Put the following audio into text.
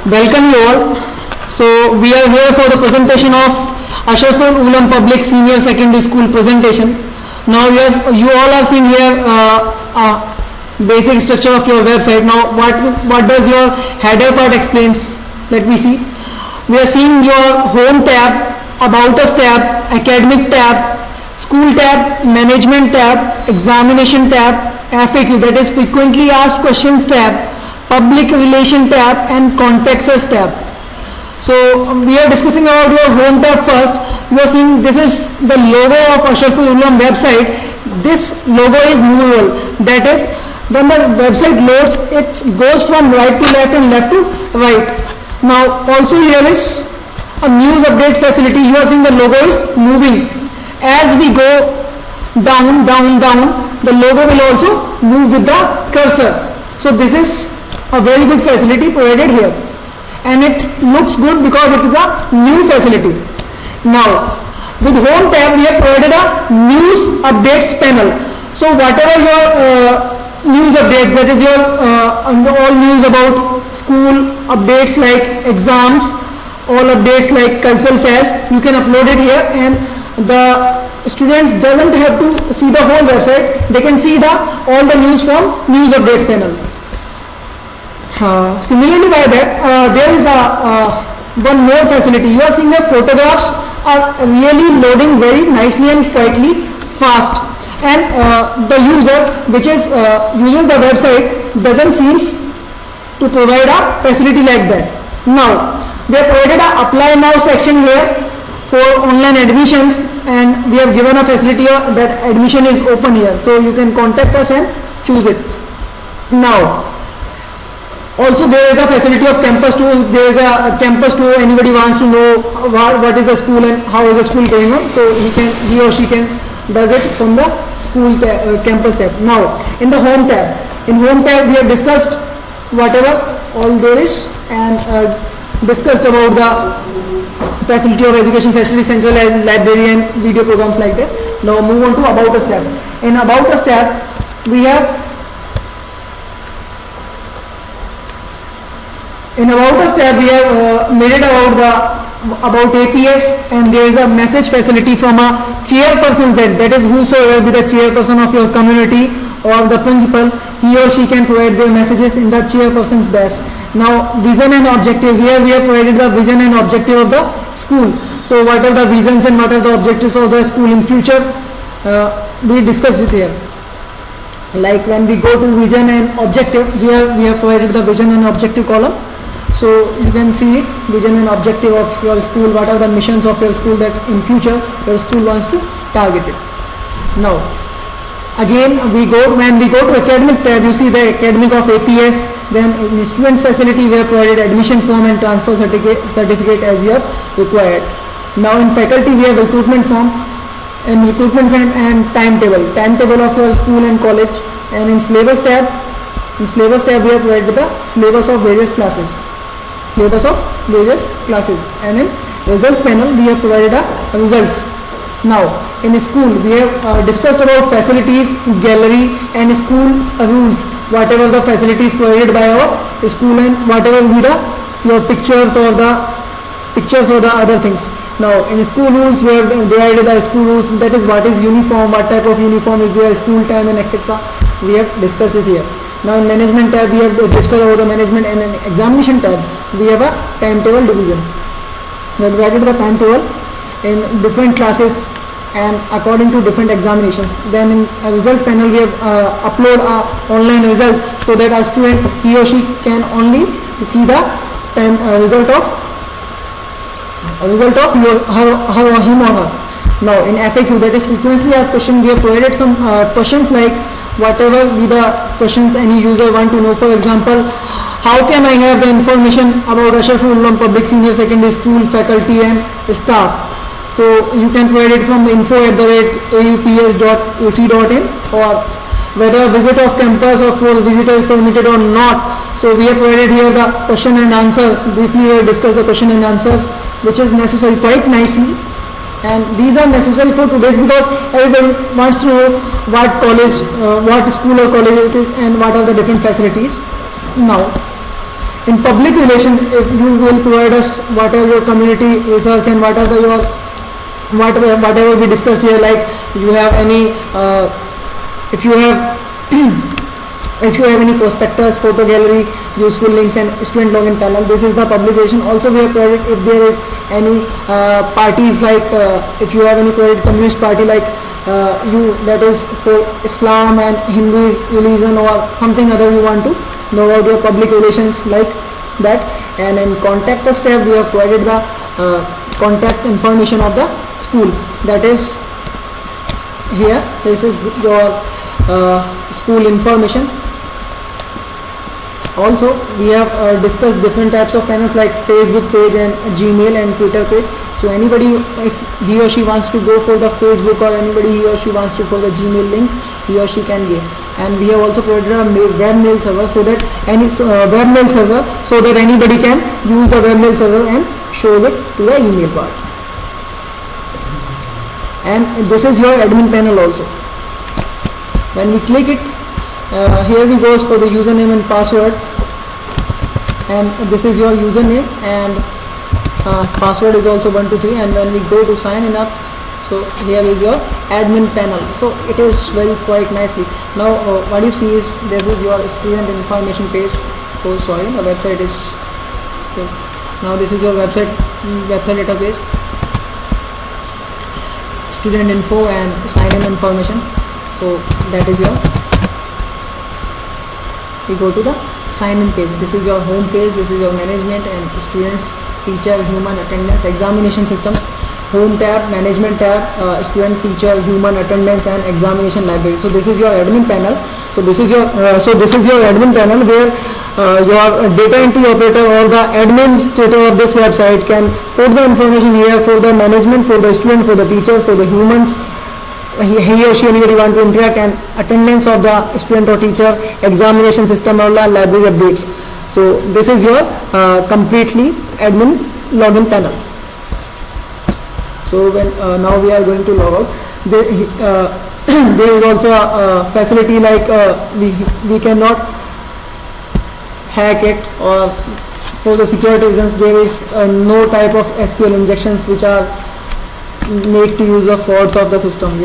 Welcome you all. So we are here for the presentation of Ashraful Ulam Public Senior Secondary School presentation. Now you all are seeing here basic structure of your website. Now what does your header part explains? Let me see. We are seeing your home tab, about us tab, academic tab, school tab, management tab, examination tab, FAQ, that is frequently asked questions tab, public relation tab, and context tab. So we are discussing about your home tab first. You are seeing this is the logo of Ashraful Ulam website. This logo is movable. That is, when the website loads, it goes from right to left and left to right. Now also here is a news update facility. You are seeing the logo is moving. As we go down, the logo will also move with the cursor. So this is a very good facility provided here, and it looks good because it is a new facility. Now with home tab we have provided a news updates panel. So whatever your news updates, that is your all news about school, updates like exams, all updates like cultural fest, you can upload it here, and the students doesn't have to see the whole website. They can see all the news from news updates panel. Similarly by that there is one more facility. You are seeing the photographs are really loading very nicely and quietly fast, and the user which is uses the website doesn't seems to provide a facility like that. Now we have provided a apply now section here for online admissions, and we have given a facility that admission is open here, so you can contact us and choose it. Now also there is a facility of campus tour. There is a campus tour. Anybody wants to know what is the school and how is the school going on, so he or she can does it from the school campus tab. Now in the home tab, we have discussed whatever all there is, and discussed about the facility of education facility, central library, and video programs like that. Now move on to about us tab. In about us tab we have made it about APS, and there is a message facility from a chairperson, that is whosoever be the chairperson of your community or the principal, he or she can provide their messages in the chairperson's desk. Now vision and objective, here we have provided the vision and objective of the school. So what are the visions and what are the objectives of the school in future, we discussed it here. Like when we go to vision and objective, here we have provided the vision and objective column. So you can see it, vision and objective of your school, what are the missions of your school that in future your school wants to target it. Now again when we go to academic tab, you see the academic of APS. Then in students facility we have provided admission form and transfer certificate as you have required. Now in faculty we have recruitment form and timetable of your school and college. And in syllabus tab we have provided the syllabus of various classes. And in results panel we have provided the results. Now in school we have discussed about facilities, gallery, and school rules, whatever the facilities provided by our school, and whatever will be your pictures or the other things. Now in school rules we have divided the school rules, that is what is uniform, what type of uniform is there, school time, and etc. We have discussed it here. Now in management tab we have discussed about the management, and in examination tab we have a timetable division. We have divided the timetable in different classes and according to different examinations. Then in a result panel we have upload a online result, so that a student, he or she, can only see the result of him or her. Now in FAQ, that is frequently asked question, we have provided some questions like whatever be the questions any user want to know. For example, how can I have the information about Ashraful Ulam Public Senior Secondary School faculty and staff? So you can provide it from the info@aups.ac.in, or whether visit of campus or for visitor is permitted or not. So we have provided here the question and answers. Briefly we will discuss the question and answers, which is necessary quite nicely. And these are necessary for today's, because everybody wants to know what college, what school or college it is, and what are the different facilities. Now In public relations, if you will provide us what are your community research and what are the your whatever we discussed here, like you have any if you have if you have any prospectus, photo gallery, useful links and student login panel, this is the publication. Also we have provided if there is any parties, like if you have any provided communist party, like you, that is for Islam and Hindu religion or something other you want to know about your public relations, like that. And in contact us tab we have provided the contact information of the school, that is here. This is your school information. Also we have discussed different types of panels like Facebook page and Gmail and Twitter page. So anybody, if he or she wants to go for the Facebook, or anybody he or she wants to for the Gmail link, he or she can get. And we have also provided a webmail server, so that webmail server, so that anybody can use the webmail server and show it to the email part. And this is your admin panel also. When we click it, here we goes for the username and password, and this is your username, and password is also 123. And when we go to sign in up, so here is your admin panel. So it is very quite nicely. Now what you see is this is your student information page. Oh sorry, the website is still. Now this is your website data page, student info and sign in information. So that is your, we go to the sign in page. This is your home page, this is your management and students, teacher, human, attendance, examination system, home tab, management tab, student, teacher, human, attendance and examination library. So this is your admin panel. So this is your admin panel, where your data entry operator or the administrator of this website can put the information here for the management, for the student, for the teachers, for the humans, he or she, anybody want to interact, and attendance of the student or teacher, examination system or library updates. So this is your completely admin login panel. So when now we are going to log out, there is also a facility like we cannot hack it, or for the security reasons there is no type of SQL injections which are make to use of faults of the system,